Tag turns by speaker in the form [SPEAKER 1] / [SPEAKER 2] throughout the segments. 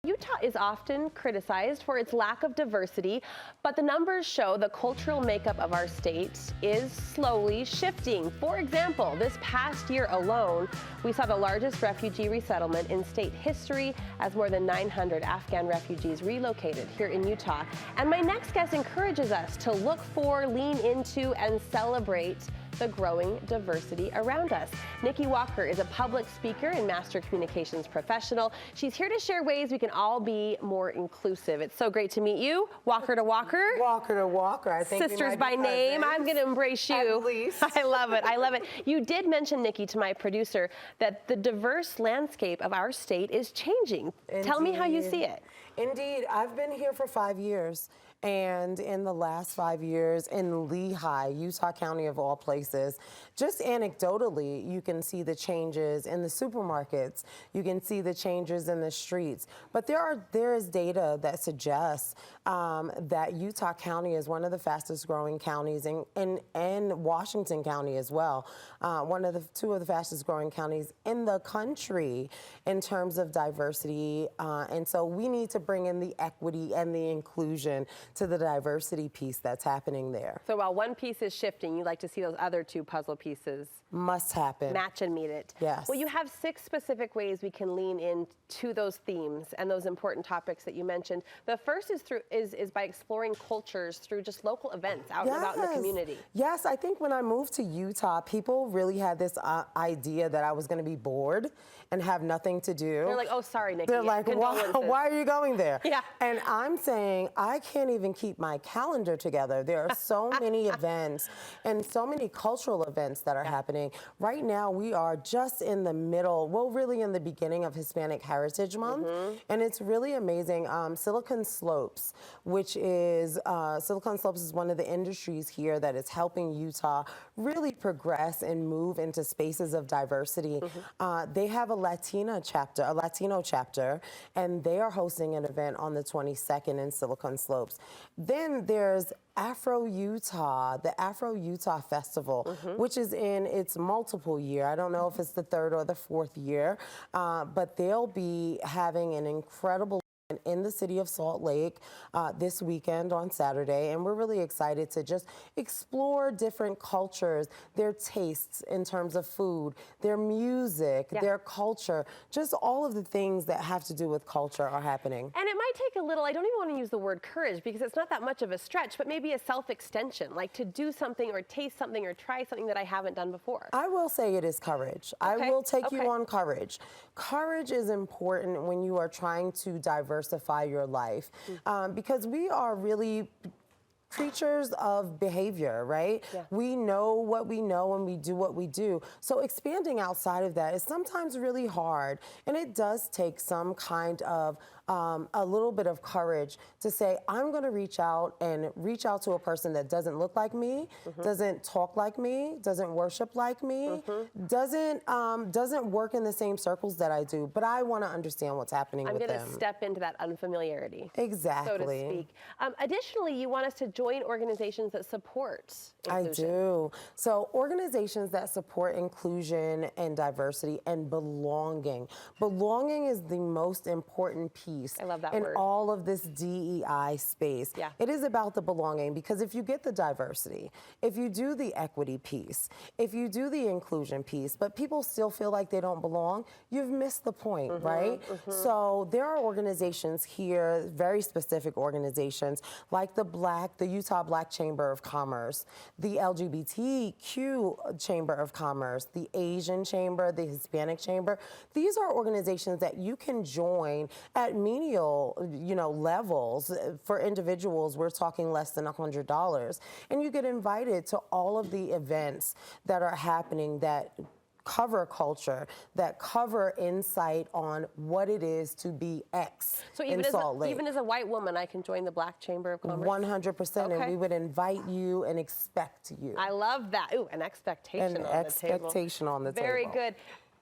[SPEAKER 1] Utah is often criticized for its lack of diversity, but the numbers show the cultural makeup of our state is slowly shifting. For example, this past year alone, we saw the largest refugee resettlement in state history as more than 900 Afghan refugees relocated here in Utah. And my next guest encourages us to look for, lean into, and celebrate the growing diversity around us. Nikki Walker is a public speaker and master communications professional. She's here to share ways we can all be more inclusive. It's so great to meet you, Walker to Walker.
[SPEAKER 2] Walker to Walker. I think
[SPEAKER 1] sisters by name. I'm going to embrace you.
[SPEAKER 2] At least.
[SPEAKER 1] I love it. I love it. You did mention, Nikki, to my producer, that the diverse landscape of our state is changing.
[SPEAKER 2] Indeed.
[SPEAKER 1] Tell me how you see it.
[SPEAKER 2] Indeed. I've been here for 5 years. And in the last 5 years in Lehigh, Utah County of all places, just anecdotally, you can see the changes in the supermarkets. You can see the changes in the streets. But there is data that suggests that Utah County is one of the fastest growing counties, and Washington County as well, two of the fastest growing counties in the country in terms of diversity. And so we need to bring in the equity and the inclusion to the diversity piece that's happening there.
[SPEAKER 1] So while one piece is shifting, you like to see those other two puzzle pieces
[SPEAKER 2] must happen.
[SPEAKER 1] Match and meet it.
[SPEAKER 2] Yes.
[SPEAKER 1] Well, you have 6 specific ways we can lean into those themes and those important topics that you mentioned. The first is by exploring cultures through just local events out and about in the community.
[SPEAKER 2] Yes, I think when I moved to Utah, people really had this idea that I was going to be bored and have nothing to do.
[SPEAKER 1] They're like, oh, sorry, Nikki.
[SPEAKER 2] They're like, why are you going there?
[SPEAKER 1] Yeah.
[SPEAKER 2] And I'm saying, I can't even keep my calendar together. There are so many events and so many cultural events that are happening. Right now, we are just in the middle, well, really in the beginning of Hispanic Heritage Month. And it's really amazing. Silicon Slopes, which is, Silicon Slopes is one of the industries here that is helping Utah really progress and move into spaces of diversity. They have a Latino chapter, and they are hosting an event on the 22nd in Silicon Slopes. Then there's Afro-Utah, the Afro-Utah Festival, which is in its multiple year. I don't know if it's the 3rd or the 4th year, but they'll be having an incredible in the city of Salt Lake this weekend on Saturday, and we're really excited to just explore different cultures, their tastes in terms of food, their music, their culture, just all of the things that have to do with culture are happening.
[SPEAKER 1] And it might take a little, I don't even want to use the word courage because it's not that much of a stretch, but maybe a self-extension, like to do something or taste something or try something that I haven't done before.
[SPEAKER 2] I will say it is courage. I will take you on courage. Courage is important when you are trying to diversify your life because we are really creatures of behavior, right? We know what we know and we do what we do. So expanding outside of that is sometimes really hard, and it does take some kind of a little bit of courage to say, I'm going to reach out to a person that doesn't look like me, doesn't talk like me, doesn't worship like me, doesn't work in the same circles that I do, but I want to understand what's happening with them.
[SPEAKER 1] I'm going to step into that unfamiliarity,
[SPEAKER 2] exactly,
[SPEAKER 1] so to speak. Additionally, you want us to join organizations that support inclusion.
[SPEAKER 2] I do. So organizations that support inclusion and diversity and belonging. Belonging is the most important piece.
[SPEAKER 1] I love that
[SPEAKER 2] in
[SPEAKER 1] word.
[SPEAKER 2] all of this DEI space. It is about the belonging, because if you get the diversity, if you do the equity piece, if you do the inclusion piece, but people still feel like they don't belong, you've missed the point, right? So there are organizations here, very specific organizations, like the Utah Black Chamber of Commerce, the LGBTQ Chamber of Commerce, the Asian Chamber, the Hispanic Chamber. These are organizations that you can join at menial, levels. For individuals, we're talking less than $100, and you get invited to all of the events that are happening that cover culture, that cover insight on what it is to be X in Salt Lake.
[SPEAKER 1] Even as a white woman, I can join the Black Chamber of Commerce?
[SPEAKER 2] 100%, and we would invite you and expect you.
[SPEAKER 1] I love that. Ooh, an expectation on the table.
[SPEAKER 2] An expectation on the table.
[SPEAKER 1] Very good.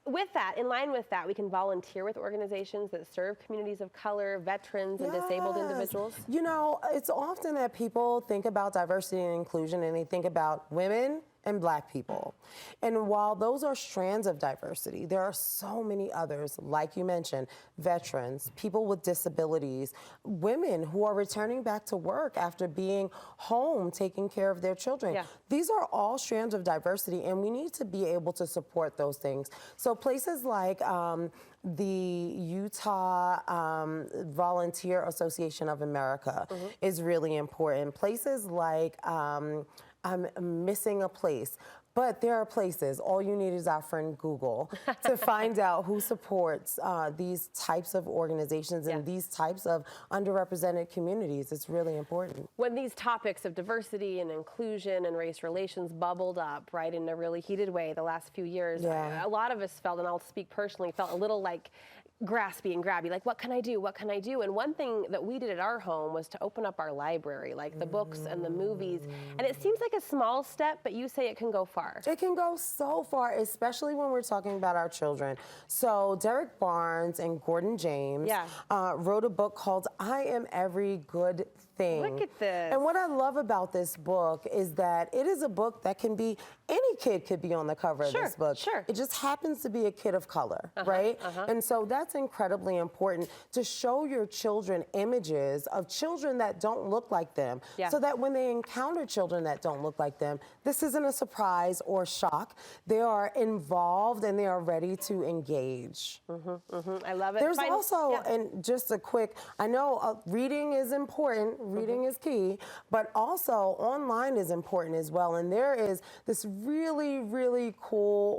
[SPEAKER 1] With that, in line with that, we can volunteer with organizations that serve communities of color, veterans, and disabled individuals.
[SPEAKER 2] It's often that people think about diversity and inclusion and they think about women and Black people. And while those are strands of diversity, there are so many others, like you mentioned, veterans, people with disabilities, women who are returning back to work after being home taking care of their children.
[SPEAKER 1] Yeah.
[SPEAKER 2] These are all strands of diversity, and we need to be able to support those things. So places like the Utah Volunteer Association of America is really important. Places like, I'm missing a place, but there are places, all you need is our friend Google to find out who supports these types of organizations and these types of underrepresented communities. It's really important.
[SPEAKER 1] When these topics of diversity and inclusion and race relations bubbled up, right, in a really heated way the last few years, a lot of us felt, and I'll speak personally, felt a little like graspy and grabby, like what can I do, what can I do? And one thing that we did at our home was to open up our library, like the books and the movies. And it seems like a small step, but you say it can go far.
[SPEAKER 2] It can go so far, especially when we're talking about our children. So Derek Barnes and Gordon James wrote a book called I Am Every Good Thing.
[SPEAKER 1] Look at this.
[SPEAKER 2] And what I love about this book is that it is a book that can be, any kid could be on the cover of this book. It just happens to be a kid of color, right? And so that's incredibly important, to show your children images of children that don't look like them, so that when they encounter children that don't look like them, this isn't a surprise or shock. They are involved and they are ready to engage.
[SPEAKER 1] I love it.
[SPEAKER 2] There's also, and just a quick, I know reading is important, reading is key, but also online is important as well. And there is this really, really cool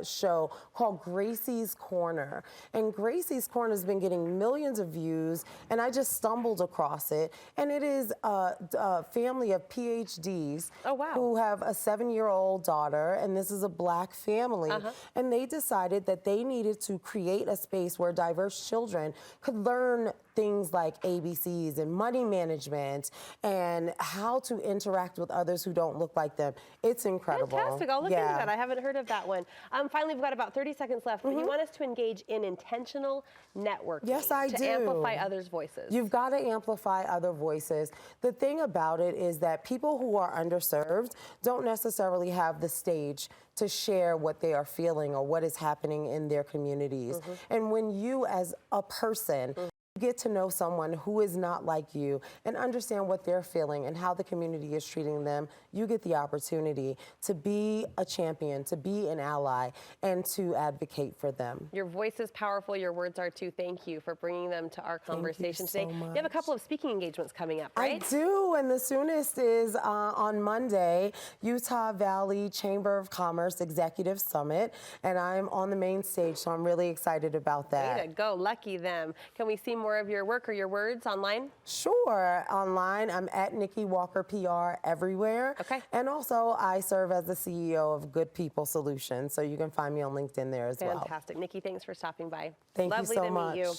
[SPEAKER 2] show called Gracie's Corner. And Gracie's Corner has been getting millions of views, and I just stumbled across it. And it is a family of PhDs who have a 7-year-old daughter, and this is a Black family. And they decided that they needed to create a space where diverse children could learn things like ABCs and money management and how to interact with others who don't look like them. It's incredible.
[SPEAKER 1] Fantastic. I'll look into that. I haven't heard of that one. Finally, we've got about 30 seconds left, but you want us to engage in intentional networking.
[SPEAKER 2] Yes, I do.
[SPEAKER 1] To amplify others' voices.
[SPEAKER 2] You've got to amplify other voices. The thing about it is that people who are underserved don't necessarily have the stage to share what they are feeling or what is happening in their communities. And when you as a person get to know someone who is not like you and understand what they're feeling and how the community is treating them, you get the opportunity to be a champion, to be an ally, and to advocate for them.
[SPEAKER 1] Your voice is powerful. Your words are too. Thank you for bringing them to our conversation today.
[SPEAKER 2] So much.
[SPEAKER 1] You have a couple of speaking engagements coming up, right?
[SPEAKER 2] I do, and the soonest is on Monday, Utah Valley Chamber of Commerce Executive Summit, and I'm on the main stage, so I'm really excited about that.
[SPEAKER 1] Way to go. Lucky them. Can we see more of your work or your words online?
[SPEAKER 2] Sure. Online, I'm at Nikki Walker PR everywhere. And also, I serve as the CEO of Good People Solutions, so you can find me on LinkedIn there as well.
[SPEAKER 1] Fantastic. Nikki, thanks for stopping by.
[SPEAKER 2] Thank you so much.
[SPEAKER 1] Lovely to meet you.